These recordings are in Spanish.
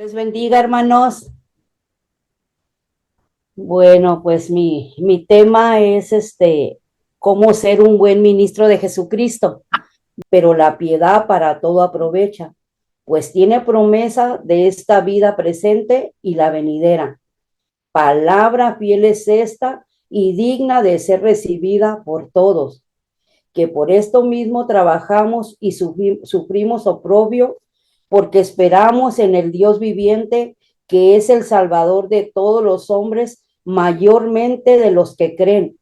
Les bendiga, hermanos. Bueno, pues mi tema es cómo ser un buen ministro de Jesucristo, pero la piedad para todo aprovecha, pues tiene promesa de esta vida presente y la venidera. Palabra fiel es esta y digna de ser recibida por todos, que por esto mismo trabajamos y sufrimos oprobio, porque esperamos en el Dios viviente, que es el Salvador de todos los hombres, mayormente de los que creen.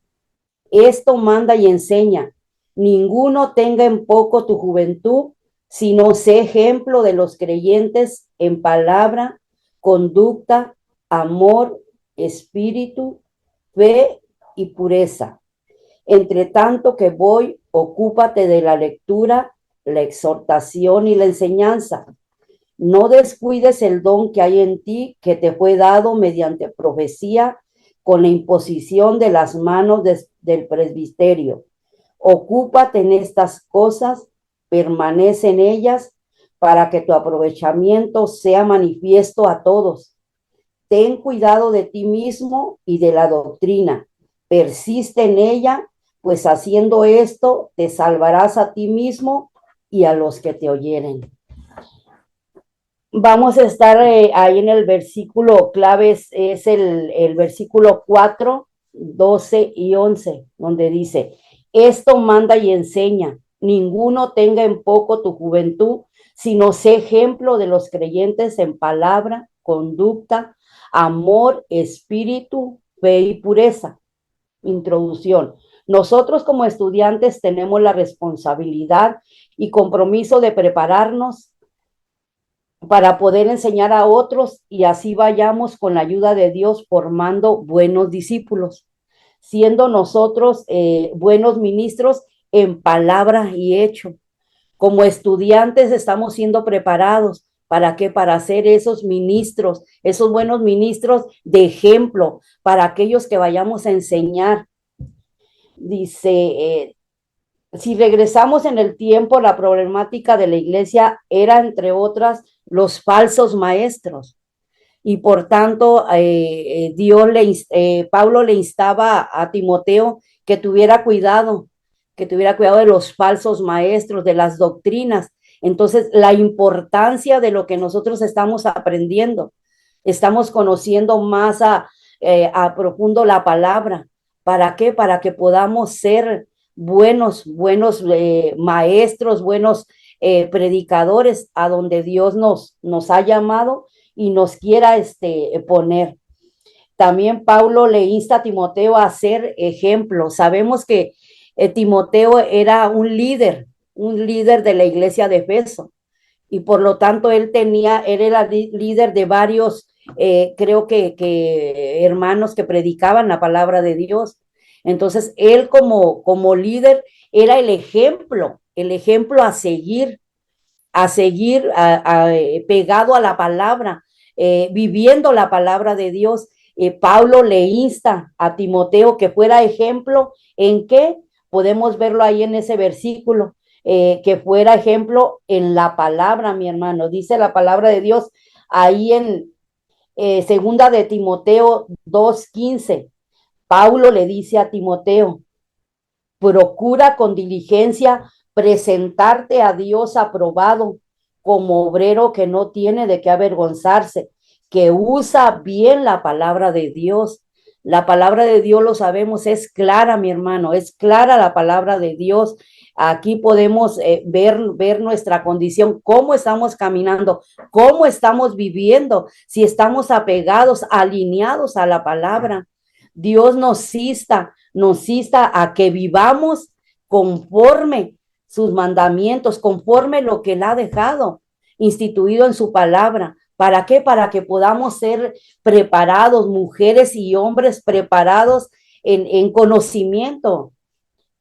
Esto manda y enseña: ninguno tenga en poco tu juventud, sino sé ejemplo de los creyentes en palabra, conducta, amor, espíritu, fe y pureza. Entre tanto que voy, ocúpate de la lectura, la exhortación y la enseñanza. No descuides el don que hay en ti, que te fue dado mediante profecía, con la imposición de las manos del presbiterio. Ocúpate en estas cosas, permanece en ellas, para que tu aprovechamiento sea manifiesto a todos. Ten cuidado de ti mismo y de la doctrina. Persiste en ella, pues haciendo esto te salvarás a ti mismo y a los que te oyeren. Vamos a estar ahí en el versículo clave, es el versículo 4, 12 y 11, donde dice: esto manda y enseña, ninguno tenga en poco tu juventud, sino sé ejemplo de los creyentes en palabra, conducta, amor, espíritu, fe y pureza. Introducción. Nosotros como estudiantes tenemos la responsabilidad y compromiso de prepararnos para poder enseñar a otros, y así vayamos con la ayuda de Dios formando buenos discípulos, siendo nosotros buenos ministros en palabra y hecho. Como estudiantes estamos siendo preparados. ¿Para qué? Para ser esos ministros, esos buenos ministros de ejemplo para aquellos que vayamos a enseñar. Dice, si regresamos en el tiempo, la problemática de la iglesia era, entre otras, los falsos maestros. Y por tanto, Pablo le instaba a Timoteo que tuviera cuidado de los falsos maestros, de las doctrinas. Entonces, la importancia de lo que nosotros estamos aprendiendo, estamos conociendo más a profundo la palabra. ¿Para qué? Para que podamos ser buenos maestros, buenos predicadores a donde Dios nos ha llamado y nos quiera poner. También Pablo le insta a Timoteo a ser ejemplo. Sabemos que Timoteo era un líder de la iglesia de Efeso, y por lo tanto él era líder de varios, creo que hermanos que predicaban la palabra de Dios. Entonces él como líder era el ejemplo pegado a la palabra, viviendo la palabra de Dios. Pablo le insta a Timoteo que fuera ejemplo. ¿En qué? Podemos verlo ahí en ese versículo, que fuera ejemplo en la palabra, mi hermano. Dice la palabra de Dios ahí en segunda de Timoteo 2:15. Pablo le dice a Timoteo: procura con diligencia presentarte a Dios aprobado, como obrero que no tiene de qué avergonzarse, que usa bien la palabra de Dios. La palabra de Dios, lo sabemos, es clara, mi hermano, es clara la palabra de Dios. Aquí podemos ver nuestra condición, cómo estamos caminando, cómo estamos viviendo, si estamos apegados, alineados a la palabra. Dios nos insta a que vivamos conforme sus mandamientos, conforme lo que Él ha dejado instituido en su palabra. ¿Para qué? Para que podamos ser preparados, mujeres y hombres preparados en conocimiento,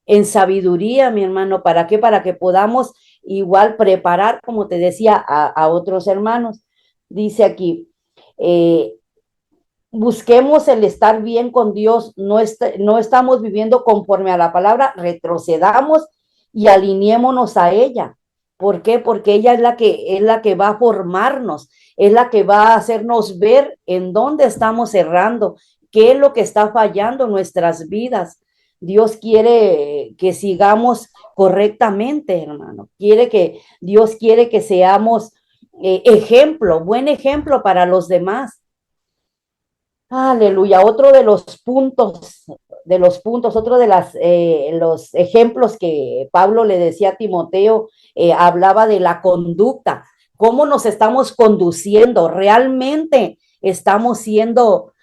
en sabiduría, mi hermano. ¿Para qué? Para que podamos igual preparar, como te decía, a otros hermanos. Dice aquí, busquemos el estar bien con Dios, no estamos viviendo conforme a la palabra, retrocedamos y alineémonos a ella. ¿Por qué? Porque ella es la que va a formarnos, es la que va a hacernos ver en dónde estamos errando, qué es lo que está fallando en nuestras vidas. Dios quiere que sigamos correctamente, hermano. Dios quiere que seamos ejemplo, buen ejemplo para los demás. Aleluya. Otro de los puntos, otro de los ejemplos que Pablo le decía a Timoteo, hablaba de la conducta, cómo nos estamos conduciendo, realmente estamos siendo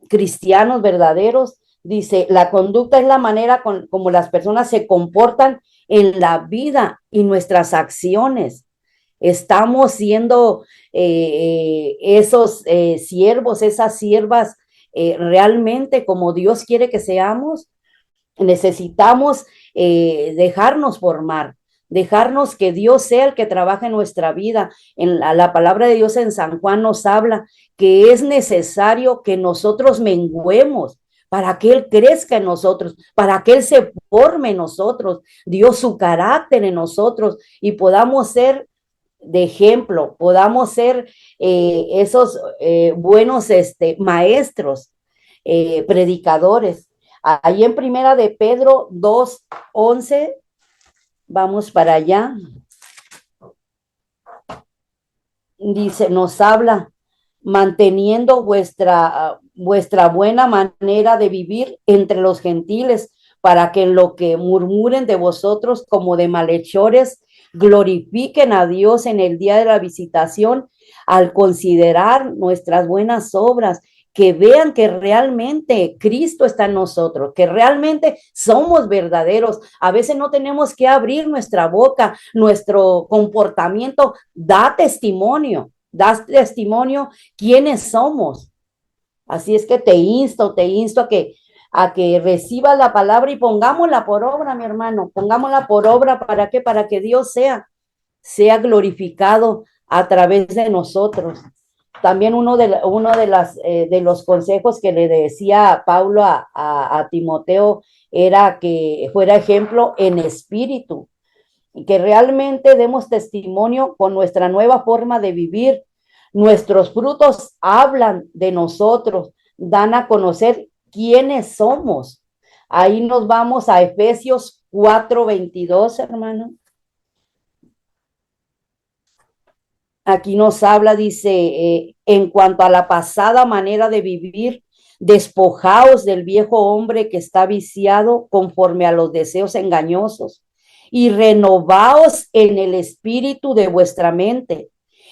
cristianos verdaderos. Dice, la conducta es la manera como las personas se comportan en la vida y nuestras acciones. Estamos siendo esos siervos, esas siervas realmente como Dios quiere que seamos. Necesitamos dejarnos formar, dejarnos que Dios sea el que trabaje en nuestra vida. En la palabra de Dios en San Juan nos habla que es necesario que nosotros menguemos para que Él crezca en nosotros, para que Él se forme en nosotros, Dios su carácter en nosotros y podamos ser de ejemplo, podamos ser esos buenos maestros, predicadores. Ahí en Primera de Pedro 2:11, vamos para allá, dice, nos habla, manteniendo vuestra buena manera de vivir entre los gentiles, para que en lo que murmuren de vosotros como de malhechores, glorifiquen a Dios en el día de la visitación, al considerar nuestras buenas obras, que vean que realmente Cristo está en nosotros, que realmente somos verdaderos. A veces no tenemos que abrir nuestra boca, nuestro comportamiento da testimonio quiénes somos. Así es que te insto a que recibas la palabra y pongámosla por obra, mi hermano, pongámosla por obra. ¿Para qué? Para que Dios sea glorificado a través de nosotros. También de los consejos que le decía Pablo a Timoteo era que fuera ejemplo en espíritu y que realmente demos testimonio con nuestra nueva forma de vivir. Nuestros frutos hablan de nosotros, dan a conocer quiénes somos. Ahí nos vamos a Efesios 4:22, hermano. Aquí nos habla, dice, en cuanto a la pasada manera de vivir, despojaos del viejo hombre que está viciado conforme a los deseos engañosos y renovaos en el espíritu de vuestra mente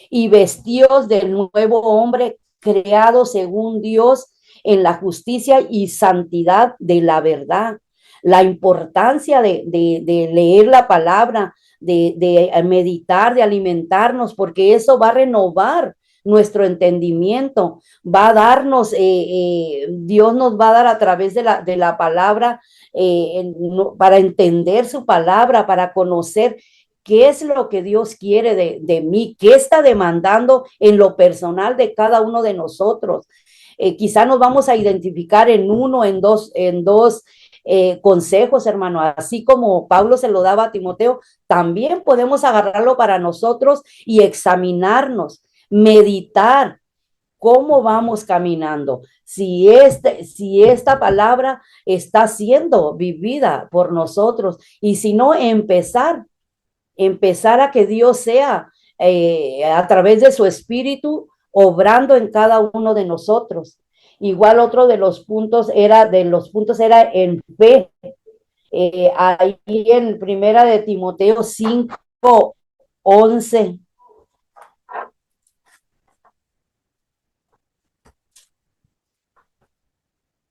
y vestíos del nuevo hombre creado según Dios en la justicia y santidad de la verdad. La importancia de leer la palabra, de meditar, de alimentarnos, porque eso va a renovar nuestro entendimiento, va a darnos, Dios nos va a dar a través de la palabra, para entender su palabra, para conocer qué es lo que Dios quiere de mí, qué está demandando en lo personal de cada uno de nosotros. Quizá nos vamos a identificar en uno, en dos consejos, hermano, así como Pablo se lo daba a Timoteo, también podemos agarrarlo para nosotros y examinarnos, meditar cómo vamos caminando, si esta palabra está siendo vivida por nosotros y si no, empezar a que Dios sea a través de su espíritu obrando en cada uno de nosotros. Igual otro de los puntos era en fe. Ahí en Primera de Timoteo 5:11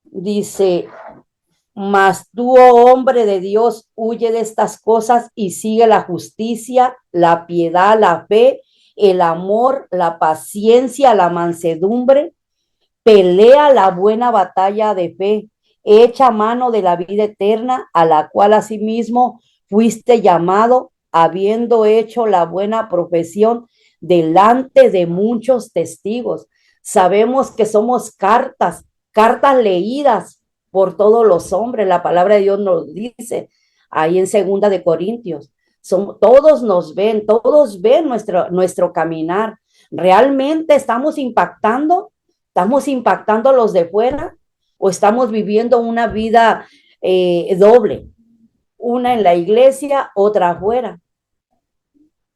dice, mas tú, oh hombre de Dios, huye de estas cosas y sigue la justicia, la piedad, la fe, el amor, la paciencia, la mansedumbre. Pelea la buena batalla de fe, echa mano de la vida eterna, a la cual asimismo fuiste llamado, habiendo hecho la buena profesión delante de muchos testigos. Sabemos que somos cartas leídas por todos los hombres. La palabra de Dios nos dice ahí en 2 de Corintios. Todos nos ven, todos ven nuestro caminar. ¿Realmente estamos impactando a los de fuera o estamos viviendo una vida doble? Una en la iglesia, otra afuera.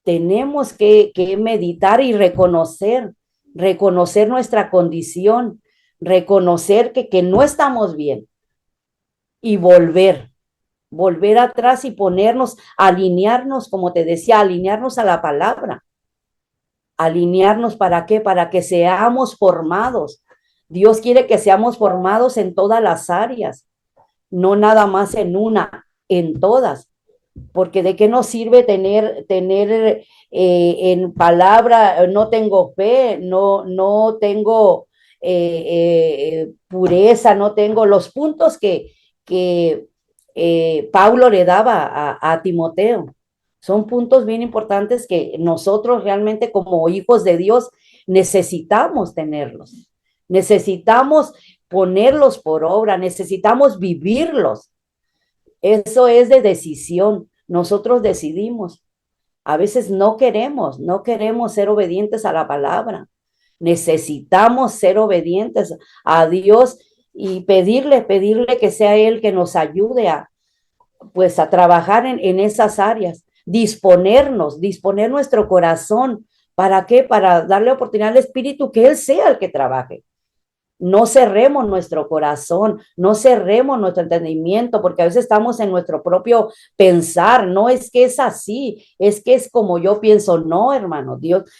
Tenemos que meditar y reconocer nuestra condición, reconocer que no estamos bien y volver atrás y alinearnos, como te decía, alinearnos a la palabra. Alinearnos, ¿para qué? Para que seamos formados. Dios quiere que seamos formados en todas las áreas, no nada más en una, en todas. Porque de qué nos sirve tener en palabra, no tengo fe, no tengo pureza, no tengo los puntos que Pablo le daba a Timoteo. Son puntos bien importantes que nosotros realmente como hijos de Dios necesitamos tenerlos, necesitamos ponerlos por obra, necesitamos vivirlos. Eso es de decisión. Nosotros decidimos. A veces no queremos ser obedientes a la palabra. Necesitamos ser obedientes a Dios y pedirle que sea Él que nos ayude pues a trabajar en esas áreas, disponer nuestro corazón. ¿Para qué? Para darle oportunidad al Espíritu que Él sea el que trabaje. No cerremos nuestro corazón, no cerremos nuestro entendimiento, porque a veces estamos en nuestro propio pensar. No es que es así, es que es como yo pienso. No, hermano, Dios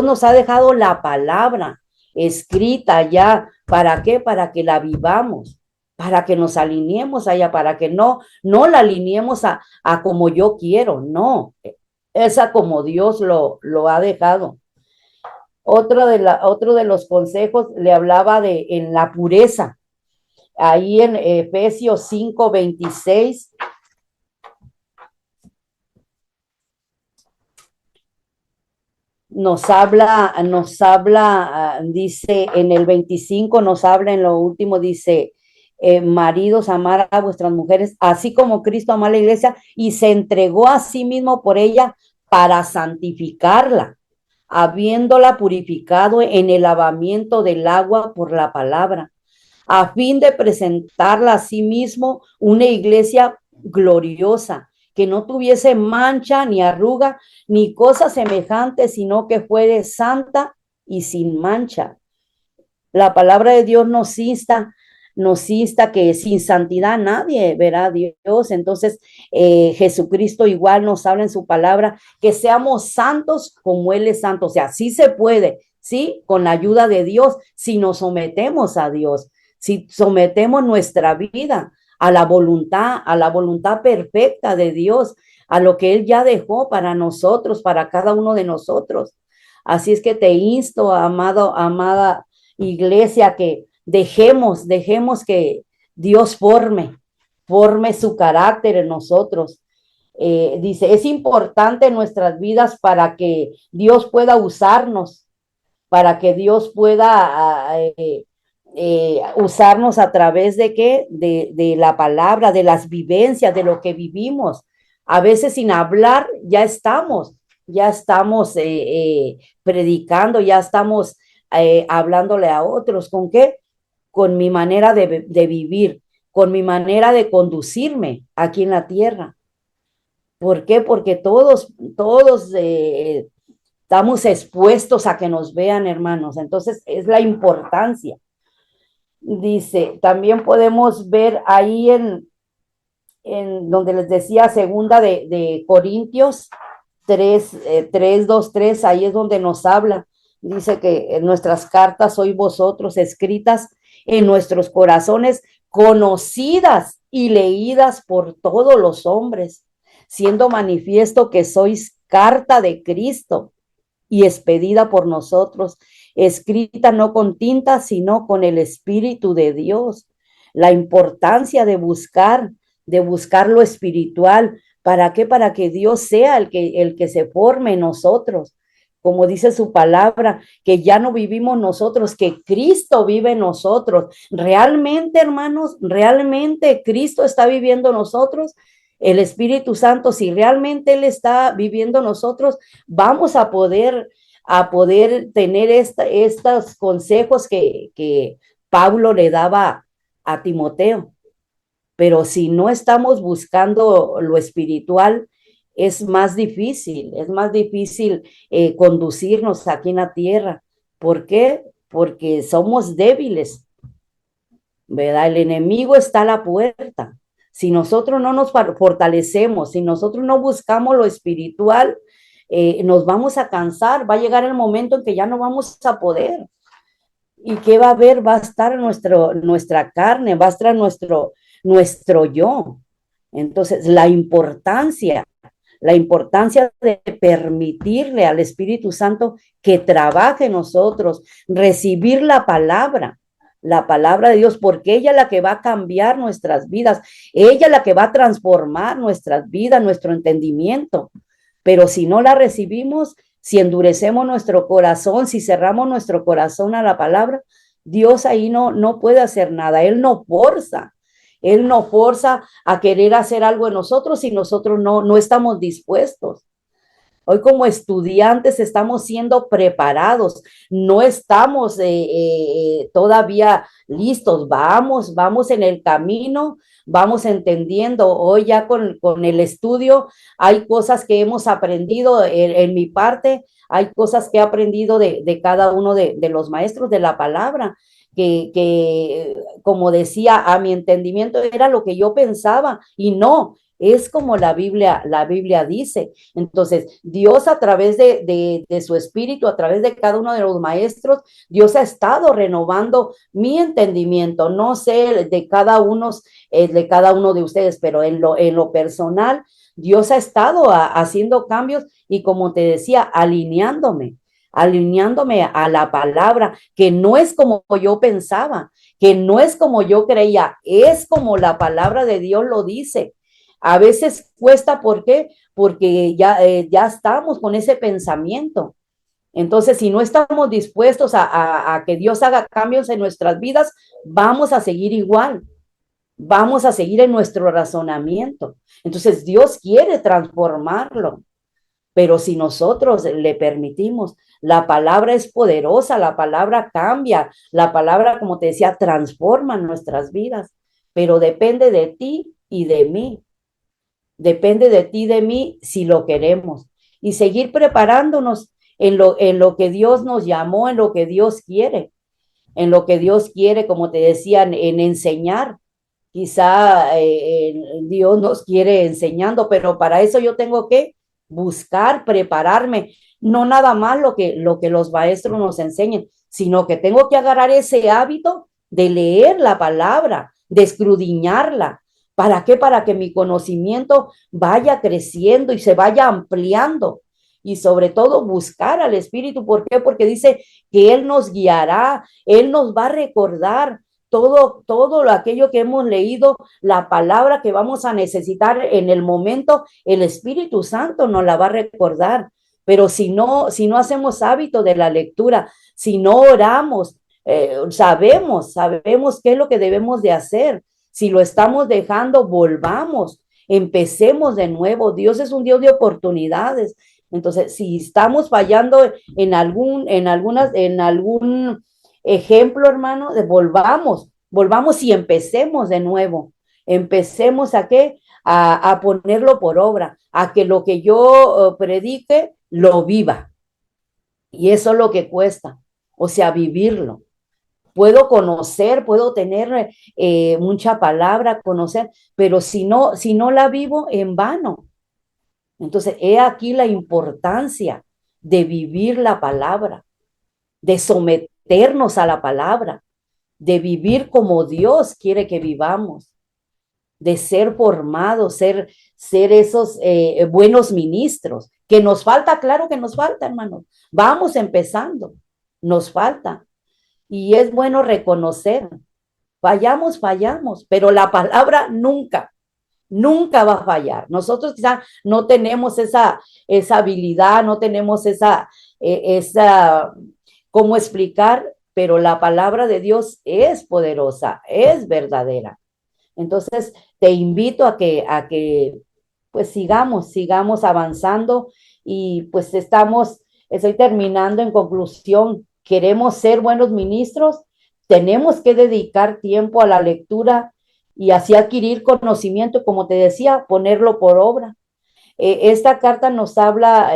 nos ha dejado la palabra escrita ya. ¿Para qué? Para que la vivamos, para que nos alineemos allá, para que no la alineemos a como yo quiero. No, es a como Dios lo ha dejado. Otro de los consejos le hablaba en la pureza. Ahí en Efesios 5:26 nos habla, dice en el 25, nos habla en lo último, dice, maridos, amar a vuestras mujeres, así como Cristo amó a la iglesia y se entregó a sí mismo por ella para santificarla, habiéndola purificado en el lavamiento del agua por la palabra, a fin de presentarla a sí mismo una iglesia gloriosa, que no tuviese mancha ni arruga ni cosa semejante, sino que fuere santa y sin mancha. La palabra de Dios nos insta que sin santidad nadie verá a Dios. Entonces, Jesucristo igual nos habla en su palabra que seamos santos como Él es santo. O sea, sí se puede, sí, con la ayuda de Dios, si nos sometemos a Dios, si sometemos nuestra vida a la voluntad perfecta de Dios, a lo que Él ya dejó para nosotros, para cada uno de nosotros. Así es que te insto, amada iglesia, que dejemos que Dios forme su carácter en nosotros. Dice, es importante en nuestras vidas para que Dios pueda usarnos, para que Dios pueda usarnos a través de qué, de la palabra, de las vivencias, de lo que vivimos. A veces sin hablar ya estamos predicando, ya estamos hablándole a otros. ¿Con qué? Con mi manera de vivir, con mi manera de conducirme aquí en la tierra. ¿Por qué? Porque todos estamos expuestos a que nos vean, hermanos. Entonces es la importancia. Dice, también podemos ver ahí en donde les decía, segunda de Corintios 3:2-3, ahí es donde nos habla. Dice que en nuestras cartas sois vosotros escritas en nuestros corazones, conocidas y leídas por todos los hombres, siendo manifiesto que sois carta de Cristo y expedida por nosotros, escrita no con tinta, sino con el Espíritu de Dios. La importancia de buscar lo espiritual. ¿Para qué? Para que Dios sea el que se forme en nosotros. Como dice su palabra, que ya no vivimos nosotros, que Cristo vive en nosotros. Realmente, hermanos, realmente Cristo está viviendo en nosotros. el Espíritu Santo, si realmente Él está viviendo en nosotros, vamos a poder tener estos consejos que Pablo le daba a Timoteo. Pero si no estamos buscando lo espiritual, es más difícil conducirnos aquí en la tierra. ¿Por qué? Porque somos débiles, ¿verdad? El enemigo está a la puerta. Si nosotros no nos fortalecemos, si nosotros no buscamos lo espiritual, nos vamos a cansar, va a llegar el momento en que ya no vamos a poder. ¿Y qué va a haber? Va a estar nuestra carne, va a estar nuestro yo. Entonces, la importancia de permitirle al Espíritu Santo que trabaje en nosotros, recibir la palabra de Dios, porque ella es la que va a cambiar nuestras vidas, ella es la que va a transformar nuestras vidas, nuestro entendimiento. Pero si no la recibimos, si endurecemos nuestro corazón, si cerramos nuestro corazón a la palabra, Dios ahí no puede hacer nada, Él no forza a querer hacer algo en nosotros si nosotros no estamos dispuestos. Hoy como estudiantes estamos siendo preparados, no estamos todavía listos, vamos en el camino, vamos entendiendo. Hoy ya con el estudio hay cosas que hemos aprendido en mi parte, hay cosas que he aprendido de cada uno de los maestros de la palabra, como decía, a mi entendimiento era lo que yo pensaba y no, es como la Biblia dice. Entonces, Dios a través de su espíritu, a través de cada uno de los maestros, Dios ha estado renovando mi entendimiento, no sé de cada uno de ustedes, pero en lo personal, Dios ha estado haciendo cambios y como te decía, alineándome a la palabra, que no es como yo pensaba, que no es como yo creía, es como la palabra de Dios lo dice. A veces cuesta, ¿por qué? Porque ya estamos con ese pensamiento. Entonces, si no estamos dispuestos a que Dios haga cambios en nuestras vidas, vamos a seguir igual, vamos a seguir en nuestro razonamiento. Entonces, Dios quiere transformarlo, pero si nosotros le permitimos, la palabra es poderosa, la palabra cambia, la palabra, como te decía, transforma nuestras vidas, pero depende de ti y de mí. Depende de ti, de mí, si lo queremos. Y seguir preparándonos en lo que Dios nos llamó, en lo que Dios quiere, en lo que Dios quiere, como te decían, en enseñar. Quizá Dios nos quiere enseñando, pero para eso yo tengo que buscar, prepararme, no nada más lo que los maestros nos enseñen, sino que tengo que agarrar ese hábito de leer la palabra, de escudriñarla. ¿Para qué? Para que mi conocimiento vaya creciendo y se vaya ampliando. Y sobre todo buscar al Espíritu. ¿Por qué? Porque dice que Él nos guiará, Él nos va a recordar todo aquello que hemos leído, la palabra que vamos a necesitar en el momento, el Espíritu Santo nos la va a recordar. Pero si no hacemos hábito de la lectura, si no oramos, sabemos qué es lo que debemos de hacer. Si lo estamos dejando, volvamos, empecemos de nuevo. Dios es un Dios de oportunidades. Entonces, si estamos fallando en algún ejemplo, hermano, volvamos y empecemos de nuevo. Empecemos a qué? A ponerlo por obra, a que lo que yo predique lo viva. Y eso es lo que cuesta, o sea, vivirlo. Puedo conocer, puedo tener mucha palabra, conocer, pero si no la vivo, en vano. Entonces, he aquí la importancia de vivir la palabra, de someternos a la palabra, de vivir como Dios quiere que vivamos, de ser formados, ser esos buenos ministros. Que nos falta, claro que nos falta, hermanos. Vamos empezando, nos falta. Y es bueno reconocer, fallamos, pero la palabra nunca va a fallar. Nosotros quizá no tenemos esa habilidad, no tenemos cómo explicar, pero la palabra de Dios es poderosa, es verdadera. Entonces, te invito a que pues sigamos avanzando y pues estoy terminando en conclusión, queremos ser buenos ministros, tenemos que dedicar tiempo a la lectura y así adquirir conocimiento, como te decía, ponerlo por obra. Esta carta nos habla,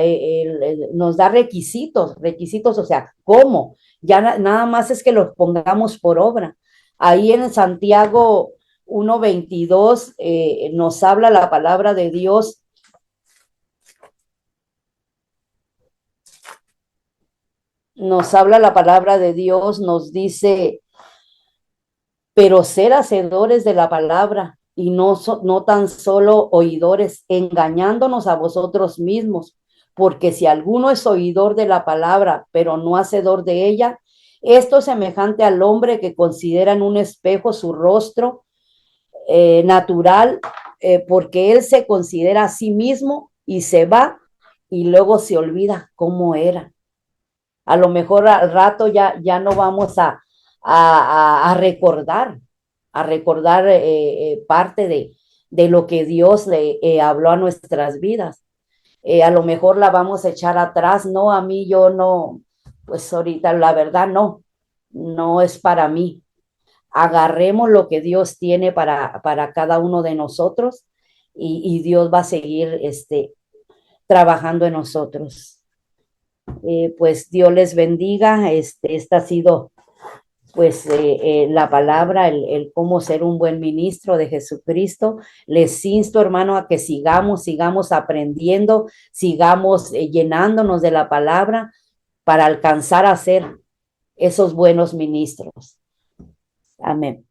nos da requisitos, o sea, ¿cómo? Ya nada más es que los pongamos por obra. Ahí en Santiago 1:22 nos habla la palabra de Dios. Nos habla la palabra de Dios, nos dice, pero ser hacedores de la palabra y no tan solo oidores, engañándonos a vosotros mismos, porque si alguno es oidor de la palabra, pero no hacedor de ella, esto es semejante al hombre que considera en un espejo su rostro natural, porque él se considera a sí mismo y se va y luego se olvida cómo era. A lo mejor al rato ya no vamos a recordar, parte de lo que Dios le habló a nuestras vidas. A lo mejor la vamos a echar atrás, no, a mí yo no, pues ahorita la verdad no es para mí. Agarremos lo que Dios tiene para cada uno de nosotros y Dios va a seguir trabajando en nosotros. Pues Dios les bendiga. Esta ha sido pues la palabra, el cómo ser un buen ministro de Jesucristo. Les insto, hermano, a que sigamos aprendiendo, sigamos llenándonos de la palabra para alcanzar a ser esos buenos ministros. Amén.